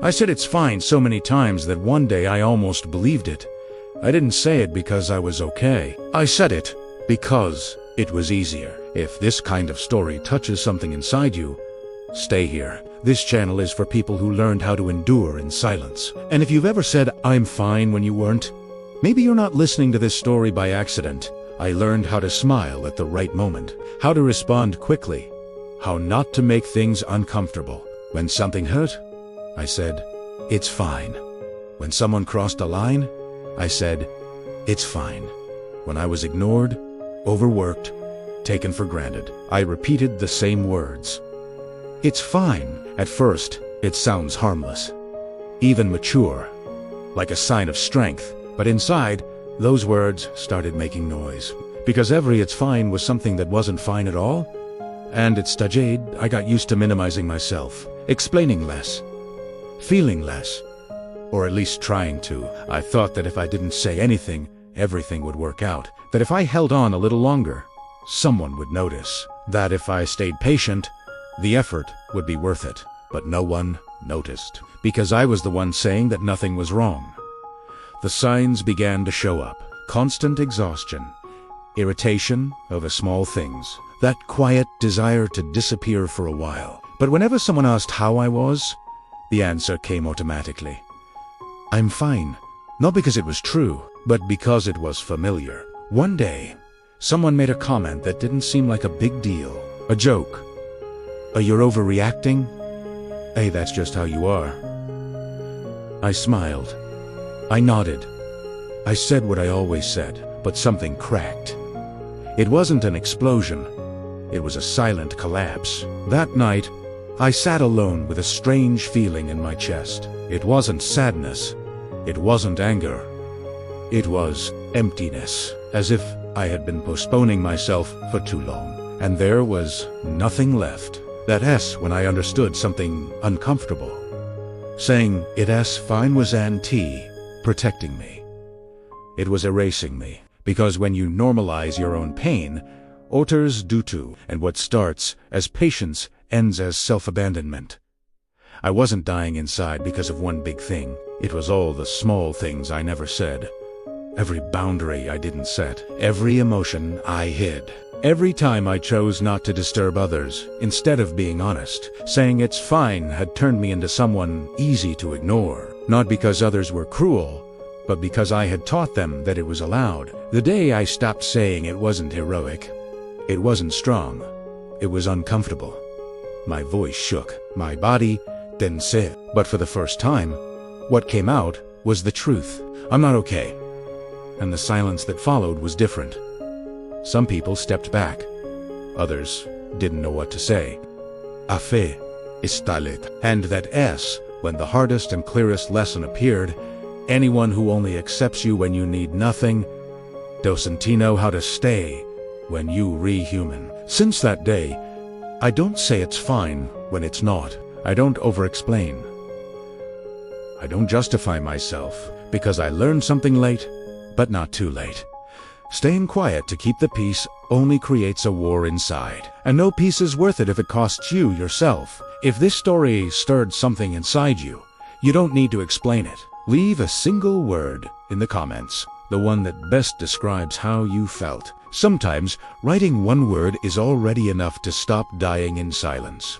I said it's fine so many times that one day I almost believed it. I didn't say it because I was okay. I said it because it was easier. If this kind of story touches something inside you, stay here. This channel is for people who learned how to endure in silence. And if you've ever said, "I'm fine," when you weren't, maybe you're not listening to this story by accident. I learned how to smile at the right moment, how to respond quickly, how not to make things uncomfortable. When something hurt, I said, "It's fine." When someone crossed a line, I said, "It's fine." When I was ignored, overworked, taken for granted, I repeated the same words. "It's fine." At first, it sounds harmless, even mature, like a sign of strength. But inside, those words started making noise. Because every "it's fine" was something that wasn't fine at all. And at stage 8, I got used to minimizing myself, explaining less, feeling less, or at least trying to. I thought that if I didn't say anything, everything would work out. That if I held on a little longer, someone would notice. That if I stayed patient, the effort would be worth it. But no one noticed. Because I was the one saying that nothing was wrong. The signs began to show up. Constant exhaustion, irritation over small things, that quiet desire to disappear for a while. But whenever someone asked how I was, the answer came automatically. "I'm fine." Not because it was true, but because it was familiar. One day, someone made a comment that didn't seem like a big deal. A joke. "You're overreacting? Hey, that's just how you are." I smiled. I nodded. I said what I always said, but something cracked. It wasn't an explosion. It was a silent collapse. That night, I sat alone with a strange feeling in my chest. It wasn't sadness. It wasn't anger. It was emptiness, as if I had been postponing myself for too long. And there was nothing left. That S when I understood something uncomfortable. Saying "it's fine" was protecting me. It was erasing me. Because when you normalize your own pain, others do too. And what starts as patience ends as self-abandonment. I wasn't dying inside because of one big thing. It was all the small things I never said. Every boundary I didn't set. Every emotion I hid. Every time I chose not to disturb others, instead of being honest. Saying "it's fine" had turned me into someone easy to ignore. Not because others were cruel, but because I had taught them that it was allowed. The day I stopped saying it wasn't heroic, it wasn't strong, it was uncomfortable. My voice shook, my body didn't say. But for the first time, what came out was the truth. "I'm not okay." And the silence that followed was different. Some people stepped back. Others didn't know what to say. Afe, istalit. And that S, when the hardest and clearest lesson appeared, anyone who only accepts you when you need nothing, doesn't know how to stay when you re-human. Since that day, I don't say it's fine when it's not. I don't over-explain. I don't justify myself, because I learned something late, but not too late. Staying quiet to keep the peace only creates a war inside. And no peace is worth it if it costs you yourself. If this story stirred something inside you, you don't need to explain it. Leave a single word in the comments, the one that best describes how you felt. Sometimes, writing one word is already enough to stop dying in silence.